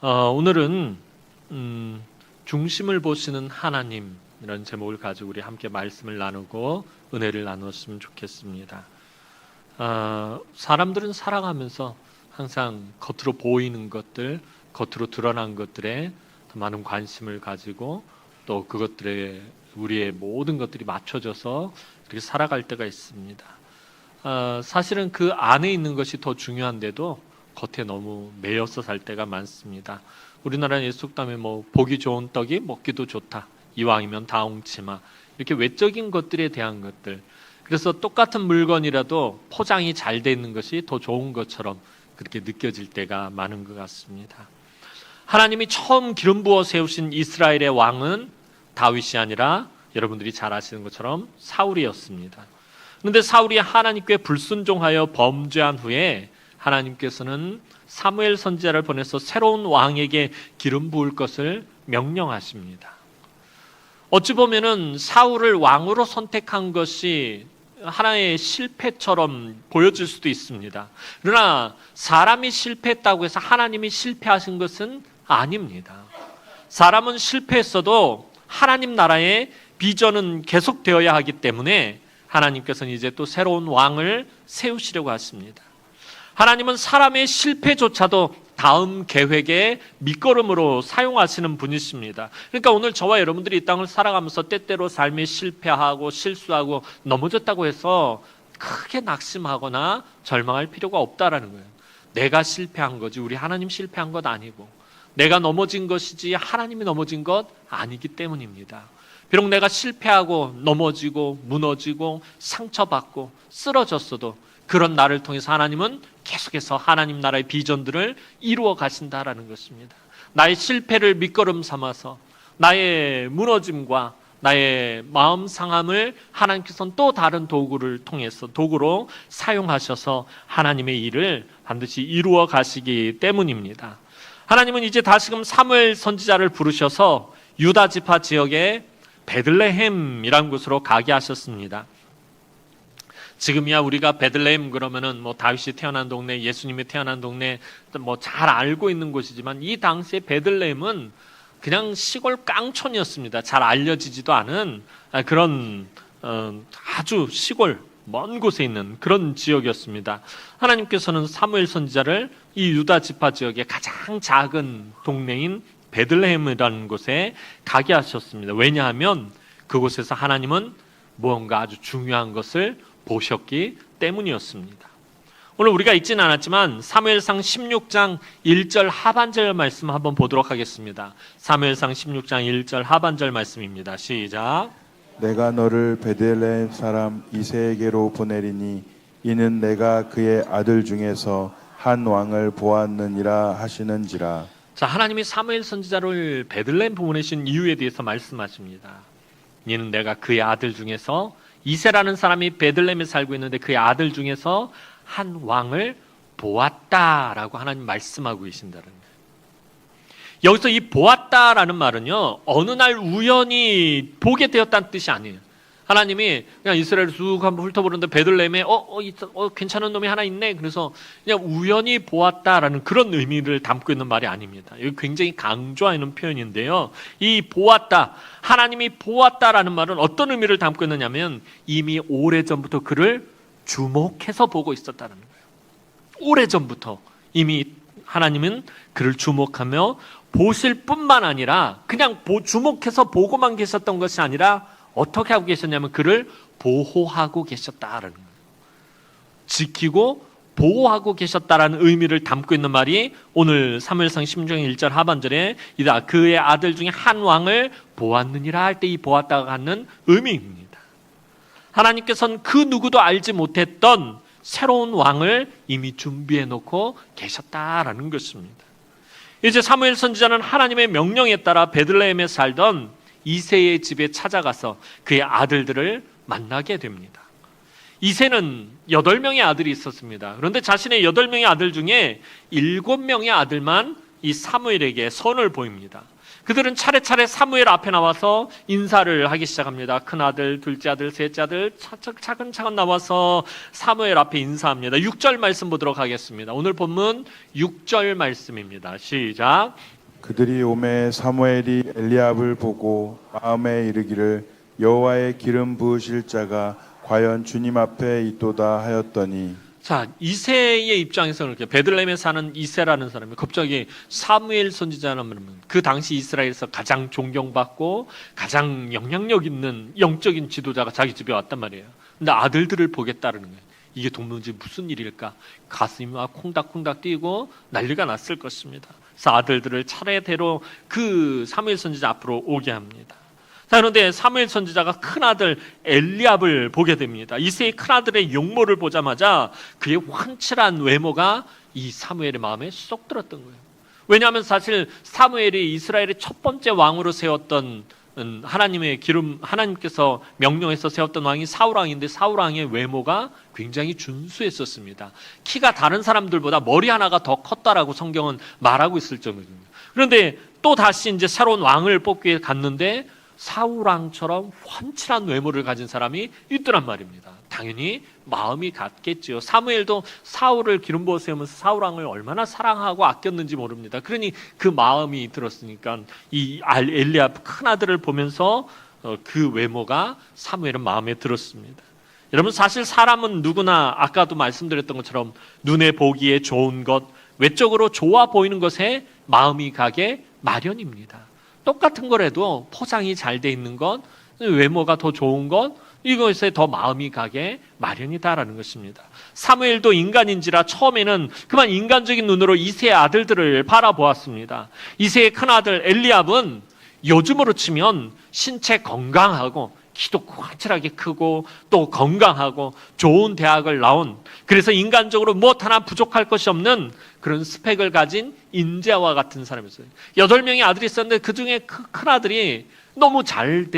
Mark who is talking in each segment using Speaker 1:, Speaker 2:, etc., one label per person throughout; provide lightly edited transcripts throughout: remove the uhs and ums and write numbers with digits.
Speaker 1: 오늘은 중심을 보시는 하나님이라는 제목을 가지고 우리 함께 말씀을 나누고 은혜를 나눴으면 좋겠습니다. 사람들은 살아가면서 항상 겉으로 보이는 것들, 겉으로 드러난 것들에 더 많은 관심을 가지고 또 그것들에 우리의 모든 것들이 맞춰져서 이렇게 살아갈 때가 있습니다. 사실은 그 안에 있는 것이 더 중요한데도 겉에 너무 매여서 살 때가 많습니다. 우리나라는 예속담에 보기 좋은 떡이 먹기도 좋다, 이왕이면 다 옹치마, 이렇게 외적인 것들에 대한 것들, 그래서 똑같은 물건이라도 포장이 잘 돼 있는 것이 더 좋은 것처럼 그렇게 느껴질 때가 많은 것 같습니다. 하나님이 처음 기름 부어 세우신 이스라엘의 왕은 다윗이 아니라 여러분들이 잘 아시는 것처럼 사울이었습니다. 그런데 사울이 하나님께 불순종하여 범죄한 후에 하나님께서는 사무엘 선지자를 보내서 새로운 왕에게 기름 부을 것을 명령하십니다. 어찌 보면은 사울을 왕으로 선택한 것이 하나의 실패처럼 보여질 수도 있습니다. 그러나 사람이 실패했다고 해서 하나님이 실패하신 것은 아닙니다. 사람은 실패했어도 하나님 나라의 비전은 계속되어야 하기 때문에 하나님께서는 이제 또 새로운 왕을 세우시려고 하십니다. 하나님은 사람의 실패조차도 다음 계획의 밑거름으로 사용하시는 분이십니다. 그러니까 오늘 저와 여러분들이 이 땅을 살아가면서 때때로 삶에 실패하고 실수하고 넘어졌다고 해서 크게 낙심하거나 절망할 필요가 없다라는 거예요. 내가 실패한 거지 우리 하나님 실패한 것 아니고, 내가 넘어진 것이지 하나님이 넘어진 것 아니기 때문입니다. 비록 내가 실패하고 넘어지고 무너지고 상처받고 쓰러졌어도 그런 나를 통해서 하나님은 계속해서 하나님 나라의 비전들을 이루어 가신다라는 것입니다. 나의 실패를 밑거름 삼아서 나의 무너짐과 나의 마음 상함을 하나님께서는 또 다른 도구로 사용하셔서 하나님의 일을 반드시 이루어 가시기 때문입니다. 하나님은 이제 다시금 사무엘 선지자를 부르셔서 유다 지파 지역의 베들레헴이라는 곳으로 가게 하셨습니다. 지금이야 우리가 베들레헴 그러면은 다윗이 태어난 동네, 예수님이 태어난 동네 잘 알고 있는 곳이지만 이 당시에 베들레헴은 그냥 시골 깡촌이었습니다. 잘 알려지지도 않은 그런 아주 시골 먼 곳에 있는 그런 지역이었습니다. 하나님께서는 사무엘 선지자를 이 유다 지파 지역의 가장 작은 동네인 베들레헴이라는 곳에 가게 하셨습니다. 왜냐하면 그곳에서 하나님은 무언가 아주 중요한 것을 보셨기 때문이었습니다. 오늘 우리가 읽지는 않았지만 사무엘상 16장 1절 하반절 말씀 한번 보도록 하겠습니다. 사무엘상 16장 1절 하반절 말씀입니다. 시작.
Speaker 2: 내가 너를 베들레헴 사람 이새에게로 보내리니 이는 내가 그의 아들 중에서 한 왕을 보았느니라 하시는지라.
Speaker 1: 자, 하나님이 사무엘 선지자를 베들레헴 보내신 이유에 대해서 말씀하십니다. 이는 내가 그의 아들 중에서, 이새라는 사람이 베들레헴에 살고 있는데 그의 아들 중에서 한 왕을 보았다라고 하나님 말씀하고 계신다는 거예요. 여기서 이 보았다라는 말은요, 어느 날 우연히 보게 되었다는 뜻이 아니에요. 하나님이 그냥 이스라엘을 쭉 한번 훑어보는데 베들레헴에 괜찮은 놈이 하나 있네. 그래서 그냥 우연히 보았다라는 그런 의미를 담고 있는 말이 아닙니다. 여기 굉장히 강조하는 표현인데요. 이 보았다, 하나님이 보았다라는 말은 어떤 의미를 담고 있느냐면 이미 오래전부터 그를 주목해서 보고 있었다는 거예요. 오래전부터 이미 하나님은 그를 주목하며 보실 뿐만 아니라 그냥 주목해서 보고만 계셨던 것이 아니라 어떻게 하고 계셨냐면 그를 보호하고 계셨다라는 거예요. 지키고 보호하고 계셨다라는 의미를 담고 있는 말이 오늘 사무엘상 16장 1절 하반절에 이다 그의 아들 중에 한 왕을 보았느니라 할 때 이 보았다가 갖는 의미입니다. 하나님께서는 그 누구도 알지 못했던 새로운 왕을 이미 준비해 놓고 계셨다라는 것입니다. 이제 사무엘 선지자는 하나님의 명령에 따라 베들레헴에 살던 이새의 집에 찾아가서 그의 아들들을 만나게 됩니다. 이새는 8명의 아들이 있었습니다. 그런데 자신의 8명의 아들 중에 7명의 아들만 이 사무엘에게 선을 보입니다. 그들은 차례차례 사무엘 앞에 나와서 인사를 하기 시작합니다. 큰아들, 둘째 아들, 셋째 아들 차근차근 나와서 사무엘 앞에 인사합니다. 6절 말씀 보도록 하겠습니다. 오늘 본문 6절 말씀입니다. 시작.
Speaker 2: 그들이 오매 사무엘이 엘리압을 보고 마음에 이르기를 여호와의 기름 부으실 자가 과연 주님 앞에 있도다 하였더니
Speaker 1: 자, 이새의 입장에서는 이렇게 베들레헴에 사는 이새라는 사람이 갑자기 사무엘 선지자라면 그 당시 이스라엘에서 가장 존경받고 가장 영향력 있는 영적인 지도자가 자기 집에 왔단 말이에요. 근데 아들들을 보겠다는 거예요. 이게 도무지 무슨 일일까? 가슴이 막 콩닥콩닥 뛰고 난리가 났을 것입니다. 그래서 아들들을 차례대로 그 사무엘 선지자 앞으로 오게 합니다. 자, 그런데 사무엘 선지자가 큰아들 엘리압을 보게 됩니다. 이새의 큰아들의 용모를 보자마자 그의 환칠한 외모가 이 사무엘의 마음에 쏙 들었던 거예요. 왜냐하면 사실 사무엘이 이스라엘의 첫 번째 왕으로 세웠던 하나님께서 명령해서 세웠던 왕이 사울왕인데 사울왕의 외모가 굉장히 준수했었습니다. 키가 다른 사람들보다 머리 하나가 더 컸다라고 성경은 말하고 있을 정도입니다. 그런데 또 다시 이제 새로운 왕을 뽑기 위해 갔는데 사울왕처럼 환칠한 외모를 가진 사람이 있더란 말입니다. 당연히 마음이 같겠지요. 사무엘도 사울을 기름 부어 세우면서 사울왕을 얼마나 사랑하고 아꼈는지 모릅니다. 그러니 그 마음이 들었으니까 이 엘리압 큰아들을 보면서 그 외모가 사무엘은 마음에 들었습니다. 여러분, 사실 사람은 누구나 아까도 말씀드렸던 것처럼 눈에 보기에 좋은 것, 외적으로 좋아 보이는 것에 마음이 가게 마련입니다. 똑같은 거라도 포장이 잘 돼 있는 것, 외모가 더 좋은 것, 이것에 더 마음이 가게 마련이다라는 것입니다. 사무엘도 인간인지라 처음에는 그만 인간적인 눈으로 이새의 아들들을 바라보았습니다. 이새의 큰아들 엘리압은 요즘으로 치면 신체 건강하고 키도 확실하게 크고 또 건강하고 좋은 대학을 나온, 그래서 인간적으로 무엇 하나 부족할 것이 없는 그런 스펙을 가진 인재와 같은 사람이었어요. 8명의 아들이 있었는데 그중에 큰 아들이 너무 잘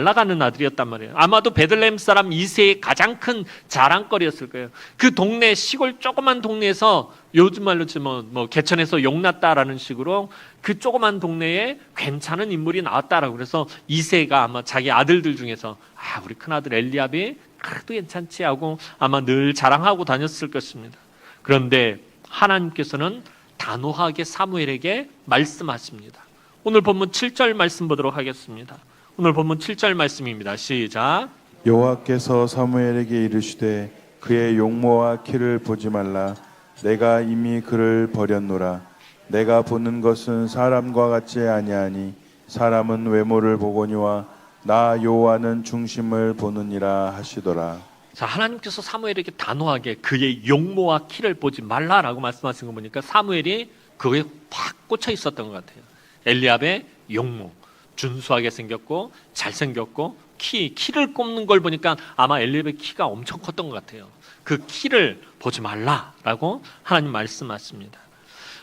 Speaker 1: 나가는 아들이었단 말이에요. 아마도 베들레헴 사람 이새의 가장 큰 자랑거리였을 거예요. 그 동네, 시골 조그만 동네에서 요즘 말로 치면 개천에서 용났다라는 식으로 그 조그만 동네에 괜찮은 인물이 나왔다라고, 그래서 이새가 아마 자기 아들들 중에서 우리 큰아들 엘리압이 그래도 괜찮지 하고 아마 늘 자랑하고 다녔을 것입니다. 그런데 하나님께서는 단호하게 사무엘에게 말씀하십니다. 오늘 본문 7절 말씀 보도록 하겠습니다. 오늘 본문 7절 말씀입니다. 시작.
Speaker 2: 여호와께서 사무엘에게 이르시되 그의 용모와 키를 보지 말라. 내가 이미 그를 버렸노라. 내가 보는 것은 사람과 같지 아니하니 사람은 외모를 보거니와 나 여호와는 중심을 보느니라 하시더라.
Speaker 1: 자, 하나님께서 사무엘에게 단호하게 그의 용모와 키를 보지 말라라고 말씀하신 거 보니까 사무엘이 그거에 확 꽂혀 있었던 것 같아요. 엘리압의 용모, 준수하게 생겼고 잘생겼고 키를 꼽는 걸 보니까 아마 엘리압의 키가 엄청 컸던 것 같아요. 그 키를 보지 말라라고 하나님 말씀하십니다.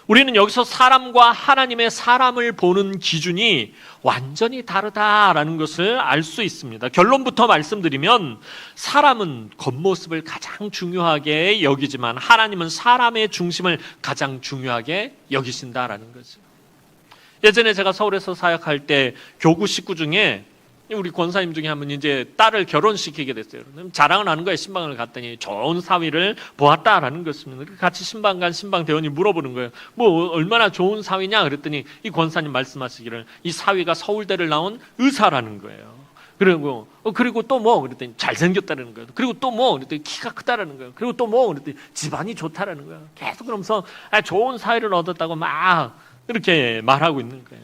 Speaker 1: 우리는 여기서 사람과 하나님의 사람을 보는 기준이 완전히 다르다라는 것을 알 수 있습니다. 결론부터 말씀드리면 사람은 겉모습을 가장 중요하게 여기지만 하나님은 사람의 중심을 가장 중요하게 여기신다라는 거죠. 예전에 제가 서울에서 사역할 때 교구 식구 중에 우리 권사님 중에 한 분이 이제 딸을 결혼시키게 됐어요. 자랑을 하는 거예요. 신방을 갔더니 좋은 사위를 보았다라는 것입니다. 같이 신방간 신방대원이 물어보는 거예요. 뭐 얼마나 좋은 사위냐 그랬더니 이 권사님 말씀하시기를 이 사위가 서울대를 나온 의사라는 거예요. 그리고 또 뭐 그랬더니 잘생겼다라는 거예요. 그리고 또 뭐 그랬더니 키가 크다라는 거예요. 그리고 또 뭐 그랬더니 집안이 좋다라는 거예요. 계속 그러면서 좋은 사위를 얻었다고 막 이렇게 말하고 있는 거예요.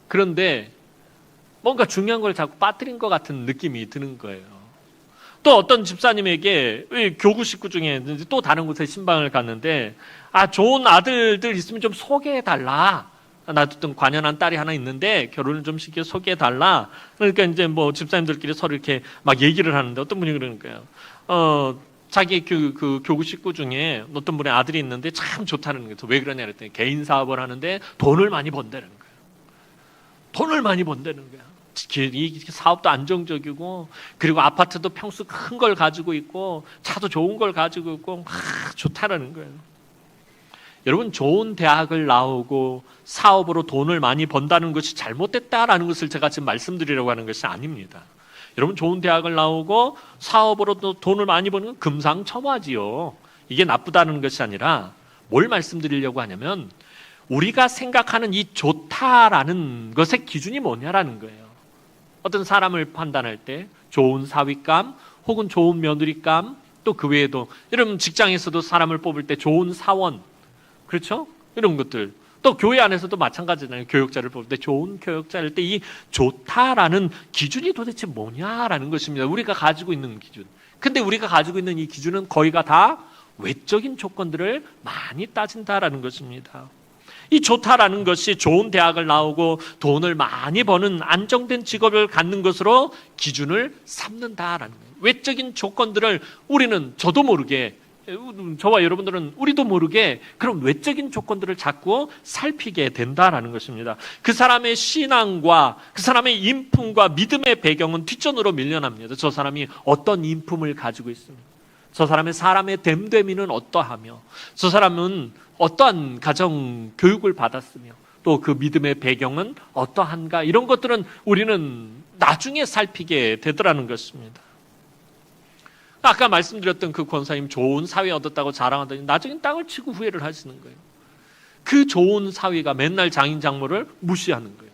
Speaker 1: 그런데 뭔가 중요한 걸 자꾸 빠뜨린 것 같은 느낌이 드는 거예요. 또 어떤 집사님에게 교구 식구 중에 또 다른 곳에 신방을 갔는데 좋은 아들들 있으면 좀 소개해달라. 놔뒀던 관연한 딸이 하나 있는데 결혼을 좀 시켜 소개해달라. 그러니까 이제 뭐 집사님들끼리 서로 이렇게 막 얘기를 하는데 어떤 분이 그러는 거예요. 자기 그 교구 식구 중에 어떤 분의 아들이 있는데 참 좋다는 거예요. 왜 그러냐 그랬더니 개인 사업을 하는데 돈을 많이 번다는 거예요. 돈을 많이 번다는 거야. 이 사업도 안정적이고 그리고 아파트도 평수 큰 걸 가지고 있고 차도 좋은 걸 가지고 있고 막 좋다라는 거예요. 여러분, 좋은 대학을 나오고 사업으로 돈을 많이 번다는 것이 잘못됐다라는 것을 제가 지금 말씀드리려고 하는 것이 아닙니다. 여러분, 좋은 대학을 나오고 사업으로 돈을 많이 버는 건 금상첨화지요. 이게 나쁘다는 것이 아니라 뭘 말씀드리려고 하냐면 우리가 생각하는 이 좋다라는 것의 기준이 뭐냐라는 거예요. 어떤 사람을 판단할 때 좋은 사위감 혹은 좋은 며느리감, 또 그 외에도 여러분 직장에서도 사람을 뽑을 때 좋은 사원, 그렇죠? 이런 것들, 또 교회 안에서도 마찬가지잖아요. 교역자를 뽑을 때 좋은 교역자일 때 이 좋다라는 기준이 도대체 뭐냐라는 것입니다. 우리가 가지고 있는 기준. 근데 우리가 가지고 있는 이 기준은 거의가 다 외적인 조건들을 많이 따진다라는 것입니다. 이 좋다라는 것이 좋은 대학을 나오고 돈을 많이 버는 안정된 직업을 갖는 것으로 기준을 삼는다라는 거예요. 외적인 조건들을 우리는 저도 모르게, 저와 여러분들은 우리도 모르게 그런 외적인 조건들을 자꾸 살피게 된다라는 것입니다. 그 사람의 신앙과 그 사람의 인품과 믿음의 배경은 뒷전으로 밀려납니다. 저 사람이 어떤 인품을 가지고 있습니다. 저 사람의 됨됨이는 어떠하며, 저 사람은 어떠한 가정 교육을 받았으며, 또 그 믿음의 배경은 어떠한가, 이런 것들은 우리는 나중에 살피게 되더라는 것입니다. 아까 말씀드렸던 그 권사님 좋은 사위 얻었다고 자랑하더니 나중에 땅을 치고 후회를 하시는 거예요. 그 좋은 사위가 맨날 장인 장모를 무시하는 거예요.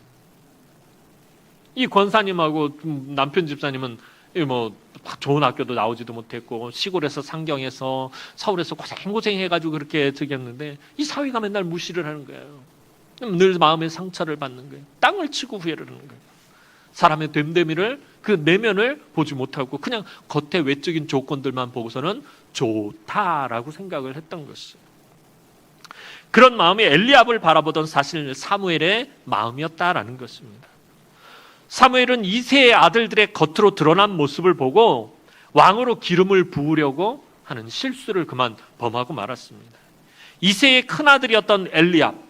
Speaker 1: 이 권사님하고 남편 집사님은 뭐 좋은 학교도 나오지도 못했고 시골에서 상경해서 서울에서 고생 해가지고 그렇게 저기했는데 이 사위가 맨날 무시를 하는 거예요. 늘 마음의 상처를 받는 거예요. 땅을 치고 후회를 하는 거예요. 사람의 됨됨이를, 그 내면을 보지 못하고 그냥 겉의 외적인 조건들만 보고서는 좋다라고 생각을 했던 것이에요. 그런 마음이 엘리압을 바라보던 사실 사무엘의 마음이었다라는 것입니다. 사무엘은 이새의 아들들의 겉으로 드러난 모습을 보고 왕으로 기름을 부으려고 하는 실수를 그만 범하고 말았습니다. 이새의 큰아들이었던 엘리압,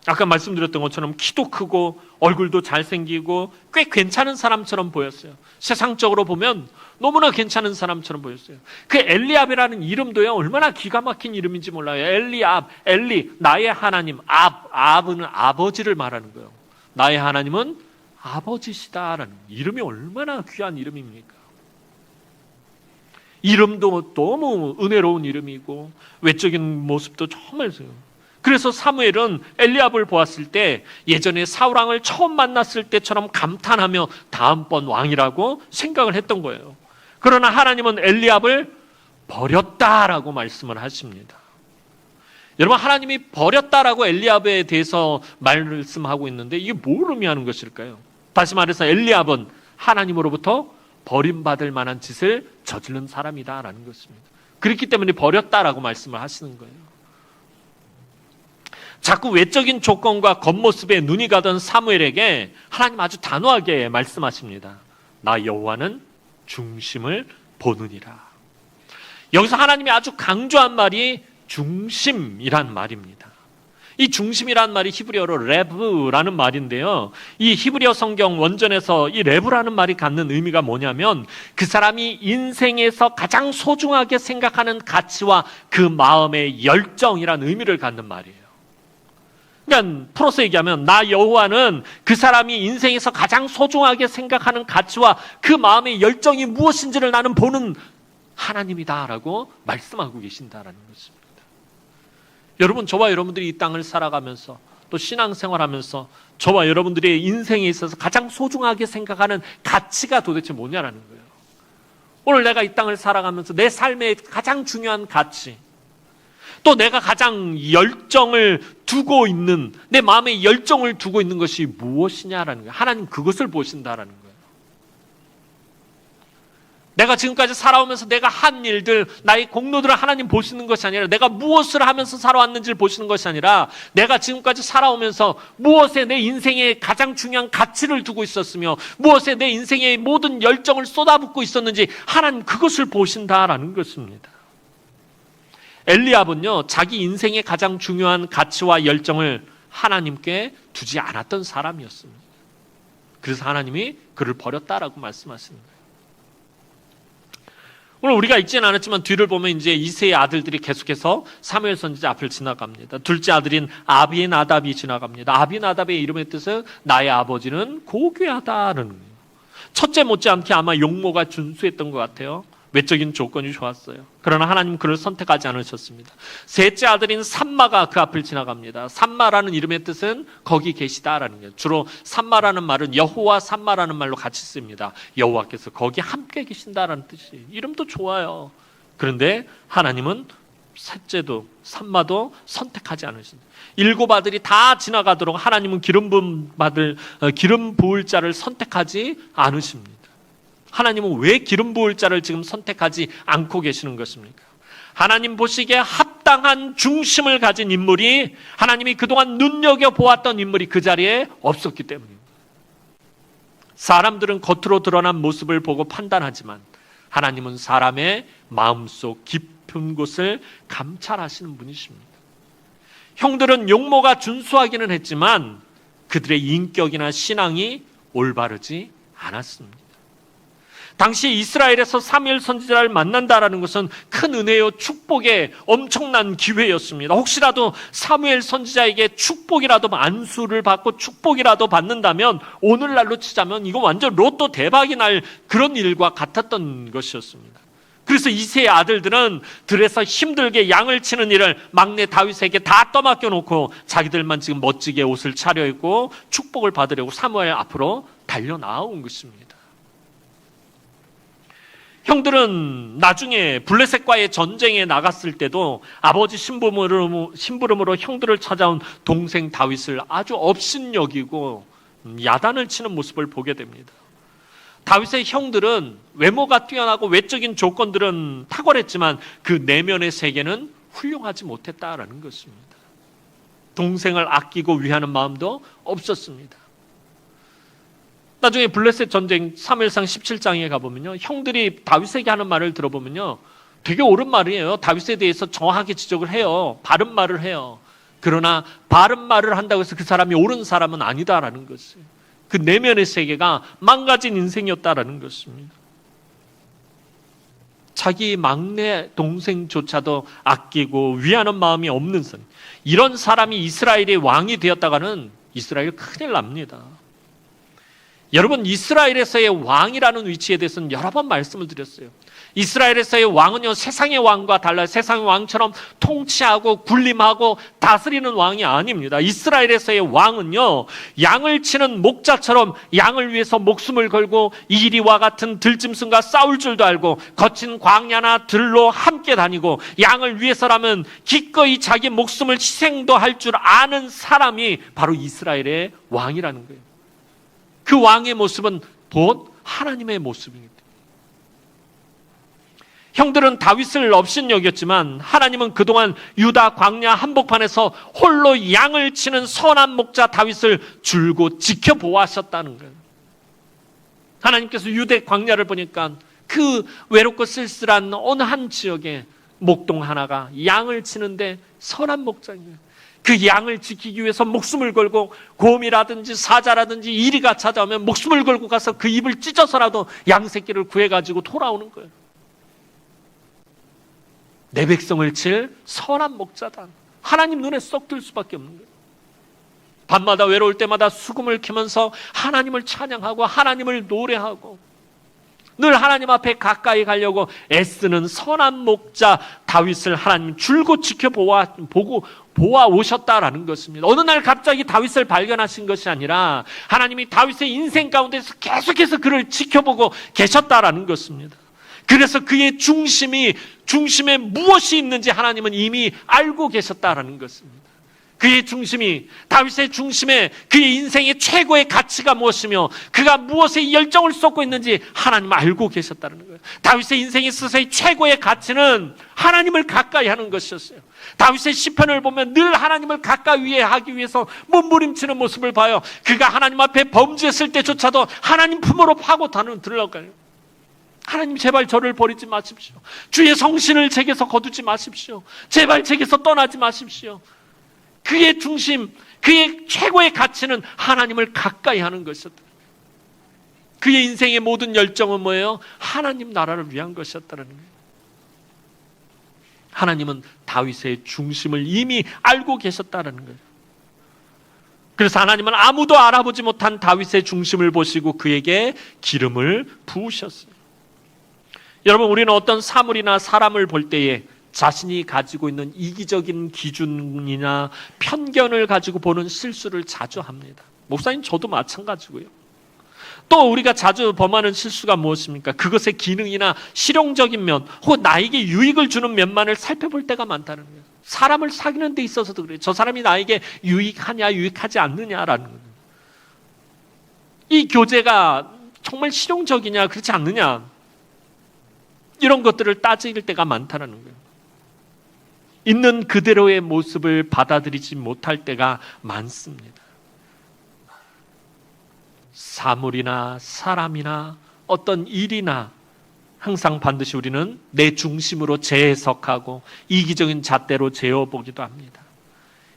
Speaker 1: 아까 말씀드렸던 것처럼 키도 크고 얼굴도 잘생기고 꽤 괜찮은 사람처럼 보였어요. 세상적으로 보면 너무나 괜찮은 사람처럼 보였어요. 그 엘리압이라는 이름도요, 얼마나 기가 막힌 이름인지 몰라요. 엘리압, 엘리, 나의 하나님. 압은 아버지를 말하는 거예요. 나의 하나님은 아버지시다라는 이름이 얼마나 귀한 이름입니까? 이름도 너무 은혜로운 이름이고 외적인 모습도 정말. 그래서 사무엘은 엘리압을 보았을 때 예전에 사울왕을 처음 만났을 때처럼 감탄하며 다음번 왕이라고 생각을 했던 거예요. 그러나 하나님은 엘리압을 버렸다라고 말씀을 하십니다. 여러분, 하나님이 버렸다라고 엘리압에 대해서 말씀하고 있는데 이게 뭘 의미하는 것일까요? 다시 말해서 엘리압은 하나님으로부터 버림받을 만한 짓을 저지른 사람이다라는 것입니다. 그렇기 때문에 버렸다라고 말씀을 하시는 거예요. 자꾸 외적인 조건과 겉모습에 눈이 가던 사무엘에게 하나님 아주 단호하게 말씀하십니다. 나 여호와는 중심을 보느니라. 여기서 하나님이 아주 강조한 말이 중심이란 말입니다. 이 중심이란 말이 히브리어로 레브라는 말인데요. 이 히브리어 성경 원전에서 이 레브라는 말이 갖는 의미가 뭐냐면 그 사람이 인생에서 가장 소중하게 생각하는 가치와 그 마음의 열정이라는 의미를 갖는 말이에요. 그러니까 풀어서 얘기하면 나 여호와는 그 사람이 인생에서 가장 소중하게 생각하는 가치와 그 마음의 열정이 무엇인지를 나는 보는 하나님이다라고 말씀하고 계신다라는 것입니다. 여러분, 저와 여러분들이 이 땅을 살아가면서 또 신앙생활하면서 저와 여러분들의 인생에 있어서 가장 소중하게 생각하는 가치가 도대체 뭐냐라는 거예요. 오늘 내가 이 땅을 살아가면서 내 삶의 가장 중요한 가치, 또 내가 가장 열정을 두고 있는, 내 마음에 열정을 두고 있는 것이 무엇이냐라는 거예요. 하나님 그것을 보신다라는 거예요. 내가 지금까지 살아오면서 내가 한 일들, 나의 공로들을 하나님 보시는 것이 아니라 내가 무엇을 하면서 살아왔는지를 보시는 것이 아니라 내가 지금까지 살아오면서 무엇에 내 인생에 가장 중요한 가치를 두고 있었으며 무엇에 내 인생의 모든 열정을 쏟아붓고 있었는지 하나님 그것을 보신다라는 것입니다. 엘리압은요, 자기 인생의 가장 중요한 가치와 열정을 하나님께 두지 않았던 사람이었습니다. 그래서 하나님이 그를 버렸다라고 말씀하시는 거예요. 오늘 우리가 읽지는 않았지만 뒤를 보면 이제 이새의 아들들이 계속해서 사무엘 선지자 앞을 지나갑니다. 둘째 아들인 아비나답이 지나갑니다. 아비나답의 이름의 뜻은 나의 아버지는 고귀하다는 거예요. 첫째 못지않게 아마 용모가 준수했던 것 같아요. 외적인 조건이 좋았어요. 그러나 하나님 그를 선택하지 않으셨습니다. 셋째 아들인 삼마가 그 앞을 지나갑니다. 삼마라는 이름의 뜻은 거기 계시다라는 거예요. 주로 삼마라는 말은 여호와 삼마라는 말로 같이 씁니다. 여호와께서 거기 함께 계신다라는 뜻이에요. 이름도 좋아요. 그런데 하나님은 셋째도 삼마도 선택하지 않으신다. 7 아들이 다 지나가도록 하나님은 기름 부을 자를 선택하지 않으십니다. 하나님은 왜 기름 부을 자를 지금 선택하지 않고 계시는 것입니까? 하나님 보시기에 합당한 중심을 가진 인물이, 하나님이 그동안 눈여겨보았던 인물이 그 자리에 없었기 때문입니다. 사람들은 겉으로 드러난 모습을 보고 판단하지만 하나님은 사람의 마음속 깊은 곳을 감찰하시는 분이십니다. 형들은 용모가 준수하기는 했지만 그들의 인격이나 신앙이 올바르지 않았습니다. 당시 이스라엘에서 사무엘 선지자를 만난다라는 것은 큰 은혜요, 축복의 엄청난 기회였습니다. 혹시라도 사무엘 선지자에게 축복이라도 안수를 받고 축복이라도 받는다면 오늘날로 치자면 이거 완전 로또 대박이 날 그런 일과 같았던 것이었습니다. 그래서 이새의 아들들은 들에서 힘들게 양을 치는 일을 막내 다윗에게 다 떠맡겨 놓고 자기들만 지금 멋지게 옷을 차려입고 축복을 받으려고 사무엘 앞으로 달려나온 것입니다. 형들은 나중에 블레셋과의 전쟁에 나갔을 때도 아버지 심부름으로 형들을 찾아온 동생 다윗을 아주 업신여기고 야단을 치는 모습을 보게 됩니다. 다윗의 형들은 외모가 뛰어나고 외적인 조건들은 탁월했지만 그 내면의 세계는 훌륭하지 못했다라는 것입니다. 동생을 아끼고 위하는 마음도 없었습니다. 나중에 블레셋 전쟁 사무엘상 17장에 가보면요, 형들이 다윗에게 하는 말을 들어보면요, 되게 옳은 말이에요. 다윗에 대해서 정확하게 지적을 해요. 바른 말을 해요. 그러나 바른 말을 한다고 해서 그 사람이 옳은 사람은 아니다라는 것이에요. 그 내면의 세계가 망가진 인생이었다라는 것입니다. 자기 막내 동생조차도 아끼고 위하는 마음이 없는 사람, 이런 사람이 이스라엘의 왕이 되었다가는 이스라엘 큰일 납니다. 여러분, 이스라엘에서의 왕이라는 위치에 대해서는 여러 번 말씀을 드렸어요. 이스라엘에서의 왕은요, 세상의 왕과 달라요. 세상의 왕처럼 통치하고 군림하고 다스리는 왕이 아닙니다. 이스라엘에서의 왕은요, 양을 치는 목자처럼 양을 위해서 목숨을 걸고 이리와 같은 들짐승과 싸울 줄도 알고 거친 광야나 들로 함께 다니고 양을 위해서라면 기꺼이 자기 목숨을 희생도 할 줄 아는 사람이 바로 이스라엘의 왕이라는 거예요. 그 왕의 모습은 곧 하나님의 모습입니다. 형들은 다윗을 업신여겼지만 하나님은 그동안 유다 광야 한복판에서 홀로 양을 치는 선한 목자 다윗을 줄곧 지켜보았었다는 거예요. 하나님께서 유대 광야를 보니까 그 외롭고 쓸쓸한 어느 한 지역에 목동 하나가 양을 치는데 선한 목자입니다. 그 양을 지키기 위해서 목숨을 걸고 곰이라든지 사자라든지 이리가 찾아오면 목숨을 걸고 가서 그 입을 찢어서라도 양 새끼를 구해가지고 돌아오는 거예요. 내 백성을 칠 선한 목자다. 하나님 눈에 쏙 들 수밖에 없는 거예요. 밤마다 외로울 때마다 수금을 키면서 하나님을 찬양하고 하나님을 노래하고 늘 하나님 앞에 가까이 가려고 애쓰는 선한 목자 다윗을 하나님 줄곧 지켜보아 오셨다라는 것입니다. 어느 날 갑자기 다윗을 발견하신 것이 아니라 하나님이 다윗의 인생 가운데서 계속해서 그를 지켜보고 계셨다라는 것입니다. 그래서 그의 중심에 무엇이 있는지 하나님은 이미 알고 계셨다라는 것입니다. 그의 중심이, 다윗의 중심에 그의 인생의 최고의 가치가 무엇이며 그가 무엇에 열정을 쏟고 있는지 하나님은 알고 계셨다는 거예요. 다윗의 인생에 있어서의 최고의 가치는 하나님을 가까이 하는 것이었어요. 다윗의 시편을 보면 늘 하나님을 가까이 하기 위해서 몸부림치는 모습을 봐요. 그가 하나님 앞에 범죄했을 때조차도 하나님 품으로 파고 들어가요. 하나님, 제발 저를 버리지 마십시오. 주의 성신을 제게서 거두지 마십시오. 제발 제게서 떠나지 마십시오. 그의 중심, 그의 최고의 가치는 하나님을 가까이 하는 것이었다. 그의 인생의 모든 열정은 뭐예요? 하나님 나라를 위한 것이었다는 거예요. 하나님은 다윗의 중심을 이미 알고 계셨다는 거예요. 그래서 하나님은 아무도 알아보지 못한 다윗의 중심을 보시고 그에게 기름을 부으셨어요. 여러분, 우리는 어떤 사물이나 사람을 볼 때에 자신이 가지고 있는 이기적인 기준이나 편견을 가지고 보는 실수를 자주 합니다. 목사님, 저도 마찬가지고요. 또 우리가 자주 범하는 실수가 무엇입니까? 그것의 기능이나 실용적인 면, 혹은 나에게 유익을 주는 면만을 살펴볼 때가 많다는 거예요. 사람을 사귀는 데 있어서도 그래요. 저 사람이 나에게 유익하냐, 유익하지 않느냐라는 거예요. 이 교제가 정말 실용적이냐, 그렇지 않느냐, 이런 것들을 따질 때가 많다는 거예요. 있는 그대로의 모습을 받아들이지 못할 때가 많습니다. 사물이나 사람이나 어떤 일이나 항상 반드시 우리는 내 중심으로 재해석하고 이기적인 잣대로 재어보기도 합니다.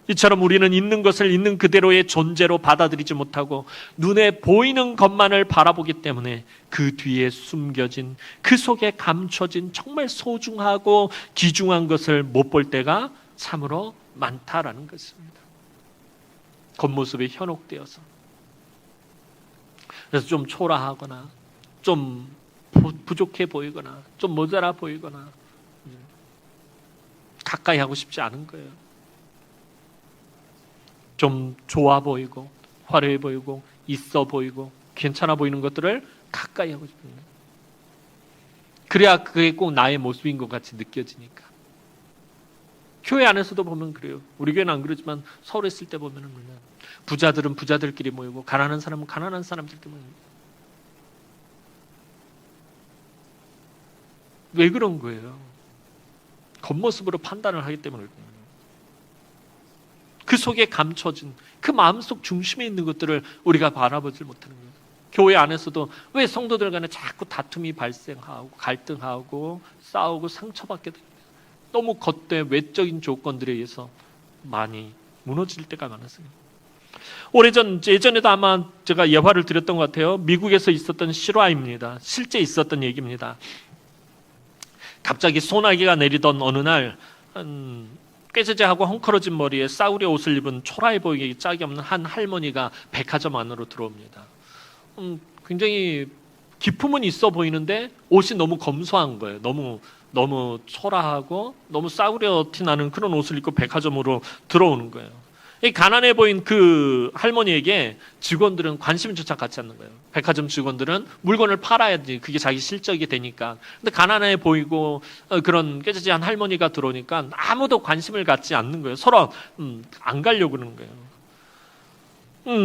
Speaker 1: 이처럼 우리는 있는 것을 있는 그대로의 존재로 받아들이지 못하고 눈에 보이는 것만을 바라보기 때문에 그 뒤에 숨겨진, 그 속에 감춰진 정말 소중하고 귀중한 것을 못 볼 때가 참으로 많다라는 것입니다. 겉모습이 현혹되어서, 그래서 좀 초라하거나 좀 부족해 보이거나 좀 모자라 보이거나 가까이 하고 싶지 않은 거예요. 좀 좋아 보이고 화려해 보이고 있어 보이고 괜찮아 보이는 것들을 가까이 하고 싶은 거예요. 그래야 그게 꼭 나의 모습인 것 같이 느껴지니까. 교회 안에서도 보면 그래요. 우리 교회는 안 그러지만 서울에 있을 때 보면은 부자들은 부자들끼리 모이고 가난한 사람은 가난한 사람들끼리 모이고. 왜 그런 거예요? 겉모습으로 판단을 하기 때문에 그래요. 그 속에 감춰진 그 마음속 중심에 있는 것들을 우리가 바라보지 못하는 거예요. 교회 안에서도 왜 성도들 간에 자꾸 다툼이 발생하고 갈등하고 싸우고 상처받게 됩니다. 너무 겉대 외적인 조건들에 의해서 많이 무너질 때가 많았어요. 예전에도 아마 제가 예화를 드렸던 것 같아요. 미국에서 있었던 실화입니다. 실제 있었던 얘기입니다. 갑자기 소나기가 내리던 어느 날 꾀죄죄하고 헝클어진 머리에 싸구려 옷을 입은 초라해 보이기 짝이 없는 한 할머니가 백화점 안으로 들어옵니다. 굉장히 기품은 있어 보이는데 옷이 너무 검소한 거예요. 너무 초라하고 너무 싸구려 티 나는 그런 옷을 입고 백화점으로 들어오는 거예요. 이 가난해 보인 그 할머니에게 직원들은 관심조차 갖지 않는 거예요. 백화점 직원들은 물건을 팔아야지 그게 자기 실적이 되니까. 근데 가난해 보이고 그런 꾀죄죄한 할머니가 들어오니까 아무도 관심을 갖지 않는 거예요. 서로 안 가려고 그러는 거예요.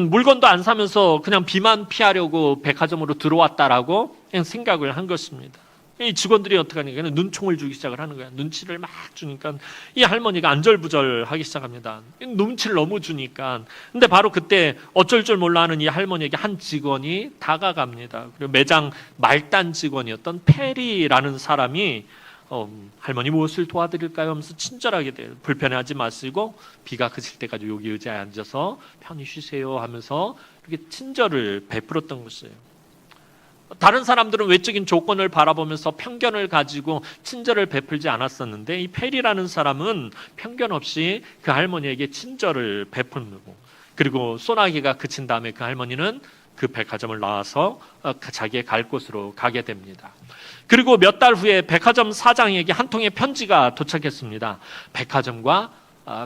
Speaker 1: 물건도 안 사면서 그냥 비만 피하려고 백화점으로 들어왔다라고 그냥 생각을 한 것입니다. 이 직원들이 어떻게 하니까 눈총을 주기 시작을 하는 거야. 눈치를 막 주니까 이 할머니가 안절부절하기 시작합니다. 눈치를 너무 주니까. 근데 바로 그때 어쩔 줄 몰라 하는 이 할머니에게 한 직원이 다가갑니다. 그리고 매장 말단 직원이었던 페리라는 사람이 할머니 무엇을 도와드릴까요? 하면서 친절하게 돼요. 불편해하지 마시고 비가 그칠 때까지 여기 의자에 앉아서 편히 쉬세요 하면서 이렇게 친절을 베풀었던 것이에요. 다른 사람들은 외적인 조건을 바라보면서 편견을 가지고 친절을 베풀지 않았었는데 이 페리라는 사람은 편견 없이 그 할머니에게 친절을 베풀고, 그리고 소나기가 그친 다음에 그 할머니는 그 백화점을 나와서 자기의 갈 곳으로 가게 됩니다. 그리고 몇 달 후에 백화점 사장에게 한 통의 편지가 도착했습니다. 백화점과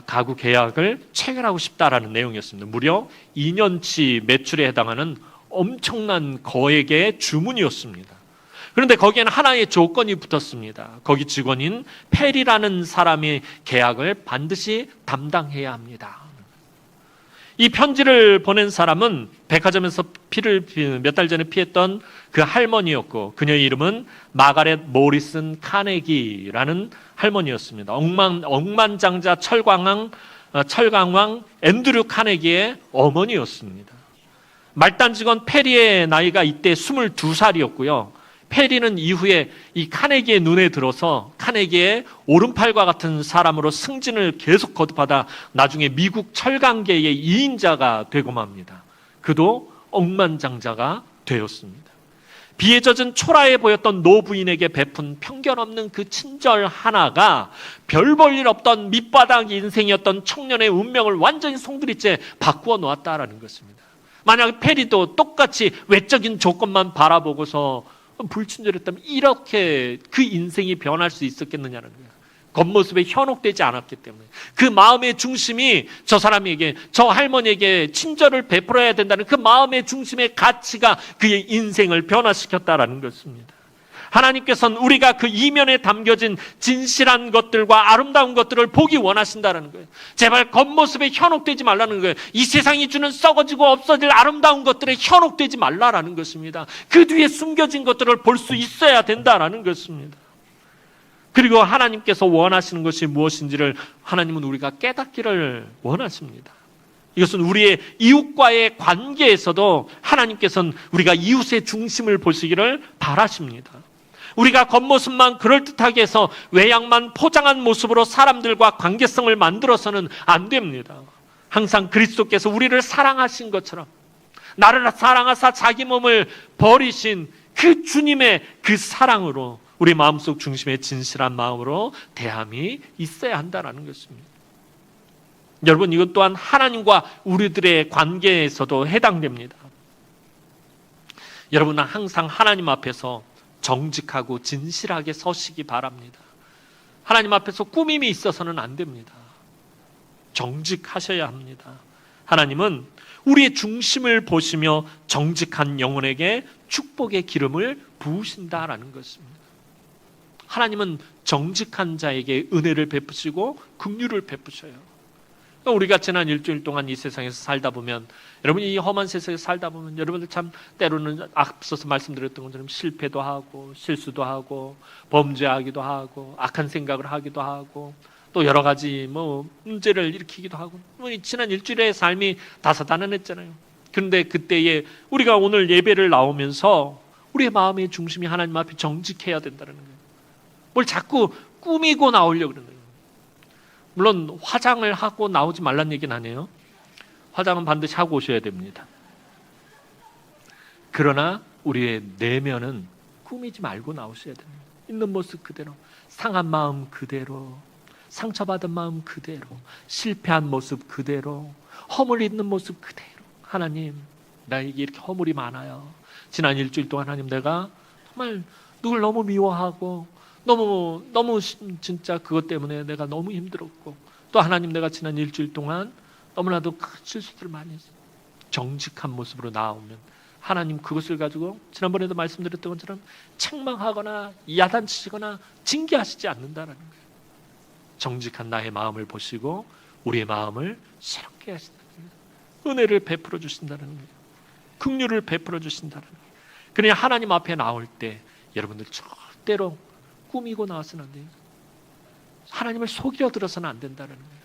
Speaker 1: 가구 계약을 체결하고 싶다라는 내용이었습니다. 무려 2년치 매출에 해당하는 엄청난 거액의 주문이었습니다. 그런데 거기에는 하나의 조건이 붙었습니다. 거기 직원인 페리라는 사람의 계약을 반드시 담당해야 합니다. 이 편지를 보낸 사람은 백화점에서 피를 몇 달 전에 피했던 그 할머니였고, 그녀의 이름은 마가렛 모리슨 카네기라는 할머니였습니다. 억만장자 철강왕 앤드류 카네기의 어머니였습니다. 말단 직원 페리의 나이가 이때 22살이었고요. 페리는 이후에 이 카네기의 눈에 들어서 카네기의 오른팔과 같은 사람으로 승진을 계속 거듭하다 나중에 미국 철강계의 2인자가 되고 맙니다. 그도 억만장자가 되었습니다. 비에 젖은 초라해 보였던 노부인에게 베푼 편견 없는 그 친절 하나가 별 볼 일 없던 밑바닥 인생이었던 청년의 운명을 완전히 송두리째 바꾸어 놓았다라는 것입니다. 만약 페리도 똑같이 외적인 조건만 바라보고서 불친절했다면 이렇게 그 인생이 변할 수 있었겠느냐는 거예요. 겉모습에 현혹되지 않았기 때문에. 그 마음의 중심이 저 사람에게, 저 할머니에게 친절을 베풀어야 된다는 그 마음의 중심의 가치가 그의 인생을 변화시켰다라는 것입니다. 하나님께서는 우리가 그 이면에 담겨진 진실한 것들과 아름다운 것들을 보기 원하신다는 거예요. 제발 겉모습에 현혹되지 말라는 거예요. 이 세상이 주는 썩어지고 없어질 아름다운 것들에 현혹되지 말라라는 것입니다. 그 뒤에 숨겨진 것들을 볼 수 있어야 된다라는 것입니다. 그리고 하나님께서 원하시는 것이 무엇인지를 하나님은 우리가 깨닫기를 원하십니다. 이것은 우리의 이웃과의 관계에서도 하나님께서는 우리가 이웃의 중심을 보시기를 바라십니다. 우리가 겉모습만 그럴듯하게 해서 외양만 포장한 모습으로 사람들과 관계성을 만들어서는 안 됩니다. 항상 그리스도께서 우리를 사랑하신 것처럼 나를 사랑하사 자기 몸을 버리신 그 주님의 그 사랑으로 우리 마음속 중심의 진실한 마음으로 대함이 있어야 한다는 것입니다. 여러분, 이것 또한 하나님과 우리들의 관계에서도 해당됩니다. 여러분은 항상 하나님 앞에서 정직하고 진실하게 서시기 바랍니다. 하나님 앞에서 꾸밈이 있어서는 안 됩니다. 정직하셔야 합니다. 하나님은 우리의 중심을 보시며 정직한 영혼에게 축복의 기름을 부으신다라는 것입니다. 하나님은 정직한 자에게 은혜를 베푸시고 긍휼을 베푸셔요. 우리가 지난 일주일 동안 이 세상에서 살다 보면, 여러분이 이 험한 세상에서 살다 보면 여러분들 참 때로는 앞서서 말씀드렸던 것처럼 실패도 하고 실수도 하고 범죄하기도 하고 악한 생각을 하기도 하고 또 여러 가지 문제를 일으키기도 하고, 지난 일주일의 삶이 다사다난했잖아요. 그런데 그때에 우리가 오늘 예배를 나오면서 우리의 마음의 중심이 하나님 앞에 정직해야 된다는 거예요. 뭘 자꾸 꾸미고 나오려고 그러는 거예요. 물론 화장을 하고 나오지 말란 얘기는 아니에요. 화장은 반드시 하고 오셔야 됩니다. 그러나 우리의 내면은 꾸미지 말고 나오셔야 됩니다. 있는 모습 그대로, 상한 마음 그대로, 상처받은 마음 그대로, 실패한 모습 그대로, 허물 있는 모습 그대로. 하나님, 나에게 이렇게 허물이 많아요. 지난 일주일 동안 하나님, 내가 정말 누굴 너무 미워하고 너무 진짜 그것 때문에 내가 너무 힘들었고, 또 하나님, 내가 지난 일주일 동안 너무나도 큰 실수들을 많이 했어요. 정직한 모습으로 나오면 하나님 그것을 가지고 지난번에도 말씀드렸던 것처럼 책망하거나 야단치시거나 징계하시지 않는다는 거예요. 정직한 나의 마음을 보시고 우리의 마음을 새롭게 하신다는 거예요. 은혜를 베풀어 주신다는 거예요. 긍휼을 베풀어 주신다는 거예요. 그러니 하나님 앞에 나올 때 여러분들 절대로 꾸미고 나와서는 안 돼요. 하나님을 속여 들어서는 안 된다는 거예요.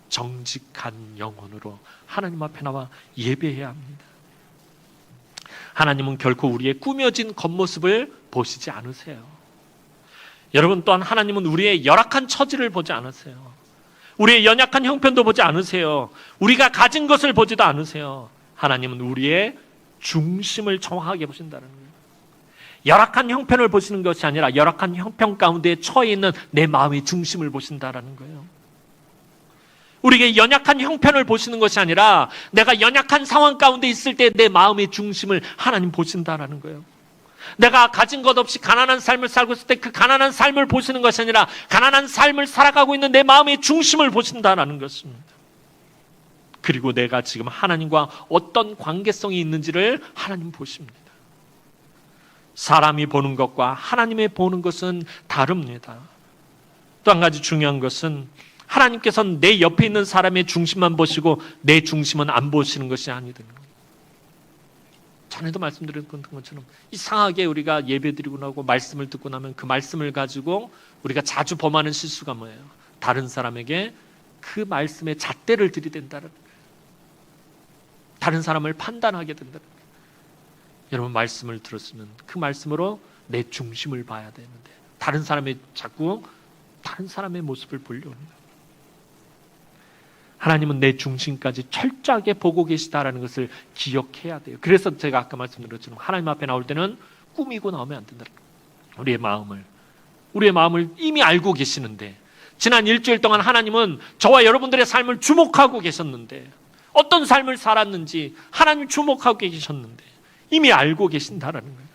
Speaker 1: 정직한 영혼으로 하나님 앞에 나와 예배해야 합니다. 하나님은 결코 우리의 꾸며진 겉모습을 보시지 않으세요. 여러분, 또한 하나님은 우리의 열악한 처지를 보지 않으세요. 우리의 연약한 형편도 보지 않으세요. 우리가 가진 것을 보지도 않으세요. 하나님은 우리의 중심을 정확하게 보신다는 거예요. 열악한 형편을 보시는 것이 아니라 열악한 형편 가운데 처해 있는 내 마음의 중심을 보신다라는 거예요. 우리에게 연약한 형편을 보시는 것이 아니라 내가 연약한 상황 가운데 있을 때 내 마음의 중심을 하나님 보신다라는 거예요. 내가 가진 것 없이 가난한 삶을 살고 있을 때 그 가난한 삶을 보시는 것이 아니라 가난한 삶을 살아가고 있는 내 마음의 중심을 보신다라는 것입니다. 그리고 내가 지금 하나님과 어떤 관계성이 있는지를 하나님 보십니다. 사람이 보는 것과 하나님의 보는 것은 다릅니다. 또 한 가지 중요한 것은 하나님께서는 내 옆에 있는 사람의 중심만 보시고 내 중심은 안 보시는 것이 아니다는 거예요. 전에도 말씀드렸던 것처럼 이상하게 우리가 예배드리고 나고 말씀을 듣고 나면 그 말씀을 가지고 우리가 자주 범하는 실수가 뭐예요? 다른 사람에게 그 말씀의 잣대를 들이댄다는 거예요. 다른 사람을 판단하게 된다는 거예요. 여러분, 말씀을 들었으면 그 말씀으로 내 중심을 봐야 되는데 다른 사람의 자꾸 다른 사람의 모습을 보려고 합니다. 하나님은 내 중심까지 철저하게 보고 계시다라는 것을 기억해야 돼요. 그래서 제가 아까 말씀드린 것처럼 하나님 앞에 나올 때는 꾸미고 나오면 안 된다. 우리의 마음을 이미 알고 계시는데, 지난 일주일 동안 하나님은 저와 여러분들의 삶을 주목하고 계셨는데, 어떤 삶을 살았는지 하나님 주목하고 계셨는데 이미 알고 계신다라는 거예요.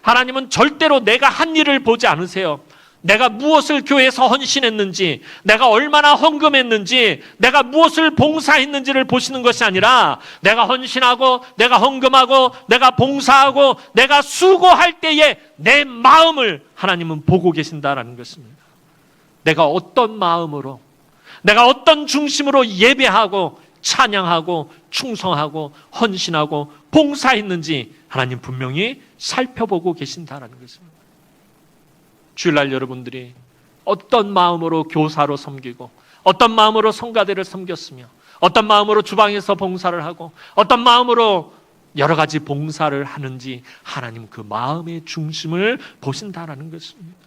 Speaker 1: 하나님은 절대로 내가 한 일을 보지 않으세요. 내가 무엇을 교회에서 헌신했는지, 내가 얼마나 헌금했는지, 내가 무엇을 봉사했는지를 보시는 것이 아니라 내가 헌신하고, 내가 헌금하고, 내가 봉사하고, 내가 수고할 때에 내 마음을 하나님은 보고 계신다라는 것입니다. 내가 어떤 마음으로, 내가 어떤 중심으로 예배하고 찬양하고 충성하고 헌신하고 봉사했는지 하나님 분명히 살펴보고 계신다라는 것입니다. 주일날 여러분들이 어떤 마음으로 교사로 섬기고, 어떤 마음으로 성가대를 섬겼으며, 어떤 마음으로 주방에서 봉사를 하고, 어떤 마음으로 여러 가지 봉사를 하는지 하나님 그 마음의 중심을 보신다라는 것입니다.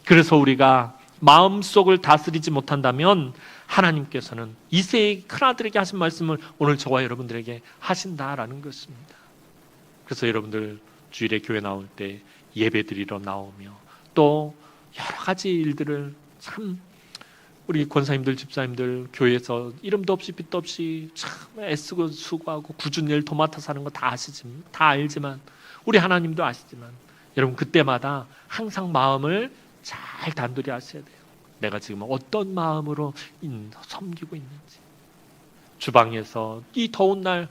Speaker 1: 그래서 우리가 마음속을 다스리지 못한다면 하나님께서는 이세의 큰아들에게 하신 말씀을 오늘 저와 여러분들에게 하신다라는 것입니다. 그래서 여러분들 주일에 교회 나올 때 예배드리러 나오며 또 여러 가지 일들을 참 우리 권사님들 집사님들 교회에서 이름도 없이 빛도 없이 참 애쓰고 수고하고 굳은 일 도맡아 사는 거 다 알지만 우리 하나님도 아시지만 여러분 그때마다 항상 마음을 잘 단둘이 하셔야 돼요. 내가 지금 어떤 마음으로 섬기고 있는지. 주방에서 이 더운 날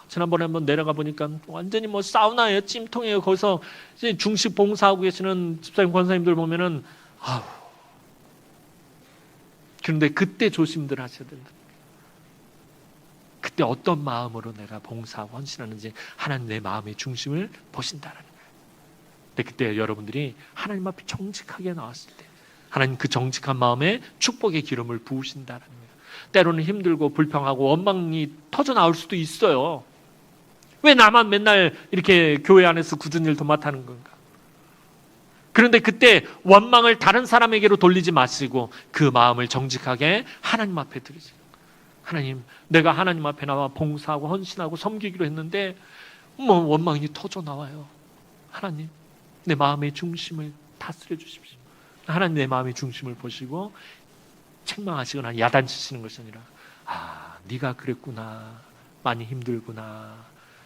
Speaker 1: 지난번에 한번 내려가 보니까 완전히 뭐 사우나예요, 찜통이에요. 거기서 이제 중식 봉사하고 계시는 집사님 권사님들 보면은 그런데 그때 조심들 하셔야 된다. 그때 어떤 마음으로 내가 봉사하고 헌신하는지 하나님 내 마음의 중심을 보신다라는 거예요. 근데 그때 여러분들이 하나님 앞에 정직하게 나왔을 때 하나님 그 정직한 마음에 축복의 기름을 부으신다라는 거예요. 때로는 힘들고 불평하고 원망이 터져 나올 수도 있어요. 왜 나만 맨날 이렇게 교회 안에서 굳은 일 도맡아는 건가? 그런데 그때 원망을 다른 사람에게로 돌리지 마시고 그 마음을 정직하게 하나님 앞에 드리세요. 하나님, 내가 하나님 앞에 나와 봉사하고 헌신하고 섬기기로 했는데 뭐 원망이 터져 나와요. 하나님, 내 마음의 중심을 다스려 주십시오. 하나님 내 마음의 중심을 보시고 책망하시거나 야단치시는 것이 아니라 네가 그랬구나, 많이 힘들구나,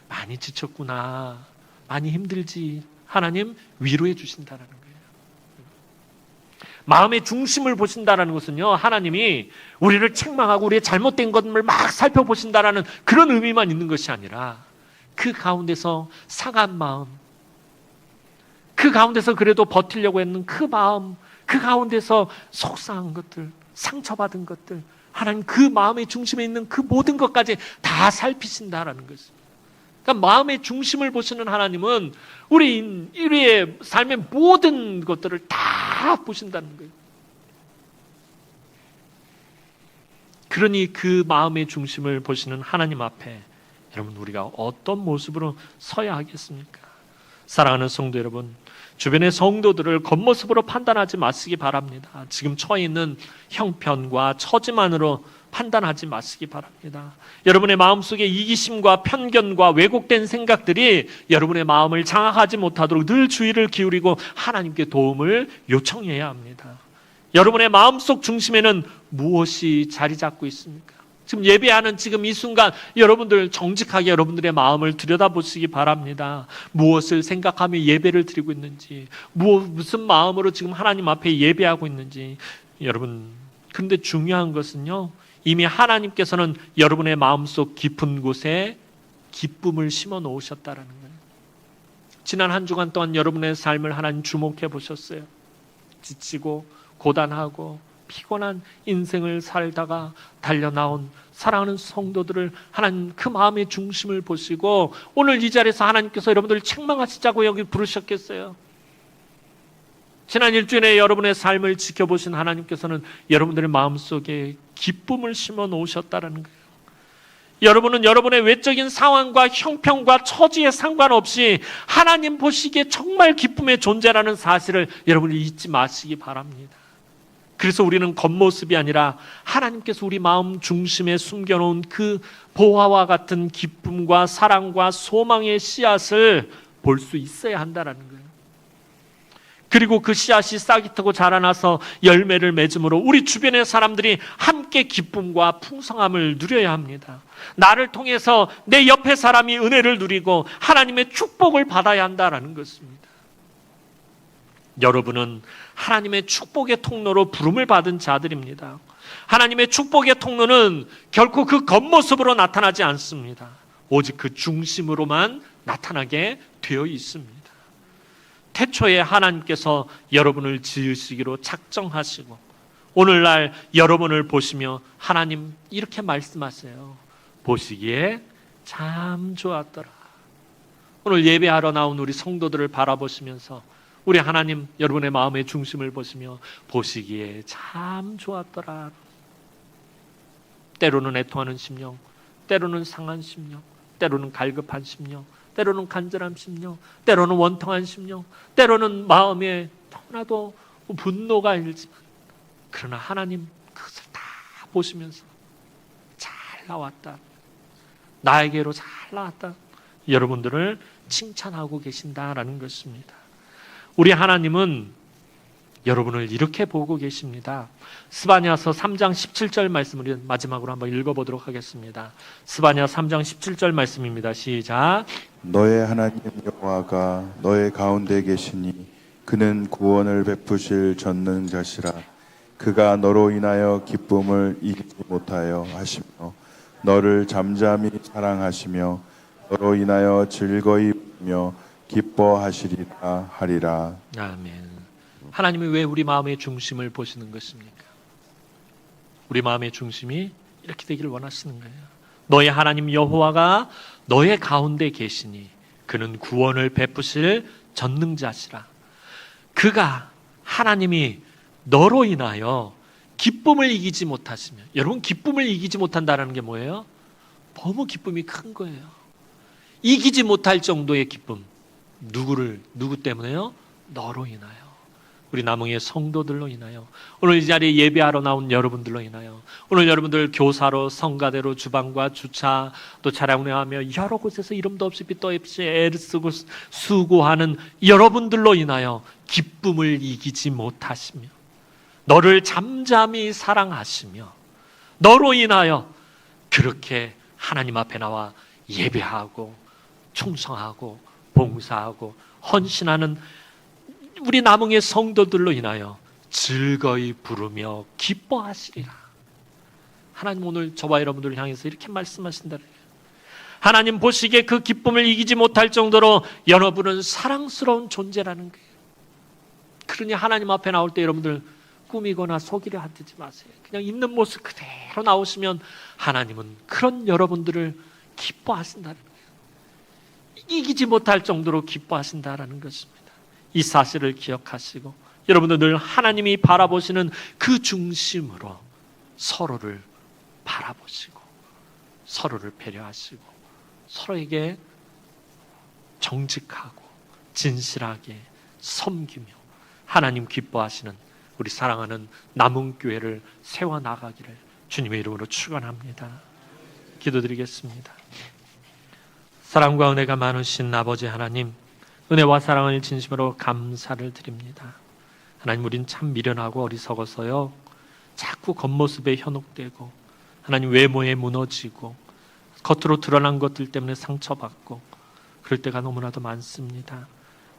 Speaker 1: 많이 지쳤구나, 많이 힘들지. 하나님 위로해 주신다라는 거예요. 마음의 중심을 보신다라는 것은요, 하나님이 우리를 책망하고 우리의 잘못된 것을 막 살펴보신다라는 그런 의미만 있는 것이 아니라 그 가운데서 상한 마음, 그 가운데서 그래도 버티려고 했는 그 마음, 그 가운데서 속상한 것들, 상처받은 것들, 하나님 그 마음의 중심에 있는 그 모든 것까지 다 살피신다라는 것입니다. 그러니까 마음의 중심을 보시는 하나님은 우리의 삶의 모든 것들을 다 보신다는 거예요. 그러니 그 마음의 중심을 보시는 하나님 앞에 여러분 우리가 어떤 모습으로 서야 하겠습니까? 사랑하는 성도 여러분, 주변의 성도들을 겉모습으로 판단하지 마시기 바랍니다. 지금 처해 있는 형편과 처지만으로 판단하지 마시기 바랍니다. 여러분의 마음속에 이기심과 편견과 왜곡된 생각들이 여러분의 마음을 장악하지 못하도록 늘 주의를 기울이고 하나님께 도움을 요청해야 합니다. 여러분의 마음속 중심에는 무엇이 자리 잡고 있습니까? 지금 예배하는 지금 이 순간 여러분들 정직하게 여러분들의 마음을 들여다보시기 바랍니다. 무엇을 생각하며 예배를 드리고 있는지, 무슨 마음으로 지금 하나님 앞에 예배하고 있는지. 여러분, 그런데 중요한 것은요, 이미 하나님께서는 여러분의 마음속 깊은 곳에 기쁨을 심어 놓으셨다라는 거예요. 지난 한 주간 동안 여러분의 삶을 하나님 주목해 보셨어요. 지치고 고단하고 피곤한 인생을 살다가 달려나온 사랑하는 성도들을 하나님 그 마음의 중심을 보시고 오늘 이 자리에서 하나님께서 여러분들을 책망하시자고 여기 부르셨겠어요? 지난 일주일에 여러분의 삶을 지켜보신 하나님께서는 여러분들의 마음속에 기쁨을 심어 놓으셨다는 거예요. 여러분은 여러분의 외적인 상황과 형편과 처지에 상관없이 하나님 보시기에 정말 기쁨의 존재라는 사실을 여러분이 잊지 마시기 바랍니다. 그래서 우리는 겉모습이 아니라 하나님께서 우리 마음 중심에 숨겨놓은 그 보화와 같은 기쁨과 사랑과 소망의 씨앗을 볼 수 있어야 한다는 거예요. 그리고 그 씨앗이 싹이 트고 자라나서 열매를 맺음으로 우리 주변의 사람들이 함께 기쁨과 풍성함을 누려야 합니다. 나를 통해서 내 옆에 사람이 은혜를 누리고 하나님의 축복을 받아야 한다라는 것입니다. 여러분은 하나님의 축복의 통로로 부름을 받은 자들입니다. 하나님의 축복의 통로는 결코 그 겉모습으로 나타나지 않습니다. 오직 그 중심으로만 나타나게 되어 있습니다. 태초에 하나님께서 여러분을 지으시기로 작정하시고 오늘날 여러분을 보시며 하나님 이렇게 말씀하세요. 보시기에 참 좋았더라. 오늘 예배하러 나온 우리 성도들을 바라보시면서 우리 하나님 여러분의 마음의 중심을 보시며 보시기에 참 좋았더라. 때로는 애통하는 심령, 때로는 상한 심령, 때로는 갈급한 심령, 때로는 간절한 심령, 때로는 원통한 심령, 때로는 마음에 너무나도 분노가 일지만 그러나 하나님 그것을 다 보시면서 잘 나왔다, 나에게로 잘 나왔다, 여러분들을 칭찬하고 계신다라는 것입니다. 우리 하나님은 여러분을 이렇게 보고 계십니다. 스바냐서 3장 17절 말씀을 마지막으로 한번 읽어보도록 하겠습니다. 스바냐 3장 17절 말씀입니다. 시작.
Speaker 2: 너의 하나님 여호와가 너의 가운데 계시니 그는 구원을 베푸실 전능자시라. 그가 너로 인하여 기쁨을 이기지 못하여 하시며 너를 잠잠히 사랑하시며 너로 인하여 즐거이 울며 기뻐하시리라 하리라.
Speaker 1: 아멘. 하나님이 왜 우리 마음의 중심을 보시는 것입니까? 우리 마음의 중심이 이렇게 되기를 원하시는 거예요. 너의 하나님 여호와가 너의 가운데 계시니 그는 구원을 베푸실 전능자시라. 그가 하나님이 너로 인하여 기쁨을 이기지 못하시며, 여러분 기쁨을 이기지 못한다는 게 뭐예요? 너무 기쁨이 큰 거예요. 이기지 못할 정도의 기쁨. 누구 때문에요? 너로 인하여. 우리 남흥의 성도들로 인하여, 오늘 이 자리에 예배하러 나온 여러분들로 인하여, 오늘 여러분들 교사로, 성가대로, 주방과 주차, 또 차량 운행하며 여러 곳에서 이름도 없이 빛도 없이 애를 쓰고 수고하는 여러분들로 인하여 기쁨을 이기지 못하시며 너를 잠잠히 사랑하시며 너로 인하여 그렇게 하나님 앞에 나와 예배하고 충성하고 봉사하고 헌신하는 우리 남흥의 성도들로 인하여 즐거이 부르며 기뻐하시리라. 하나님 오늘 저와 여러분들을 향해서 이렇게 말씀하신다. 하나님 보시기에 그 기쁨을 이기지 못할 정도로 여러분은 사랑스러운 존재라는 거예요. 그러니 하나님 앞에 나올 때 여러분들 꾸미거나 속이려 하지 마세요. 그냥 있는 모습 그대로 나오시면 하나님은 그런 여러분들을 기뻐하신다는 거예요. 이기지 못할 정도로 기뻐하신다라는 것입니다. 이 사실을 기억하시고 여러분들 늘 하나님이 바라보시는 그 중심으로 서로를 바라보시고 서로를 배려하시고 서로에게 정직하고 진실하게 섬기며 하나님 기뻐하시는 우리 사랑하는 남흥교회를 세워나가기를 주님의 이름으로 축원합니다. 기도드리겠습니다. 사랑과 은혜가 많으신 아버지 하나님, 은혜와 사랑을 진심으로 감사를 드립니다. 하나님, 우린 참 미련하고 어리석어서요 자꾸 겉모습에 현혹되고 하나님 외모에 무너지고 겉으로 드러난 것들 때문에 상처받고 그럴 때가 너무나도 많습니다.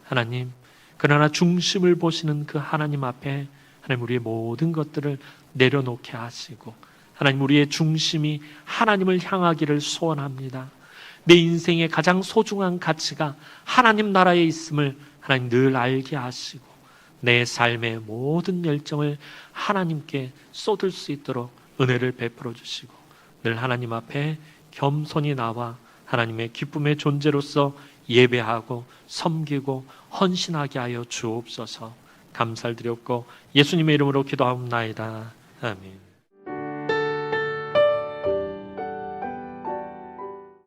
Speaker 1: 하나님, 그러나 중심을 보시는 그 하나님 앞에 하나님 우리의 모든 것들을 내려놓게 하시고 하나님 우리의 중심이 하나님을 향하기를 소원합니다. 내 인생의 가장 소중한 가치가 하나님 나라에 있음을 하나님 늘 알게 하시고 내 삶의 모든 열정을 하나님께 쏟을 수 있도록 은혜를 베풀어 주시고 늘 하나님 앞에 겸손히 나와 하나님의 기쁨의 존재로서 예배하고 섬기고 헌신하게 하여 주옵소서. 감사를 드렸고 예수님의 이름으로 기도하옵나이다. 아멘.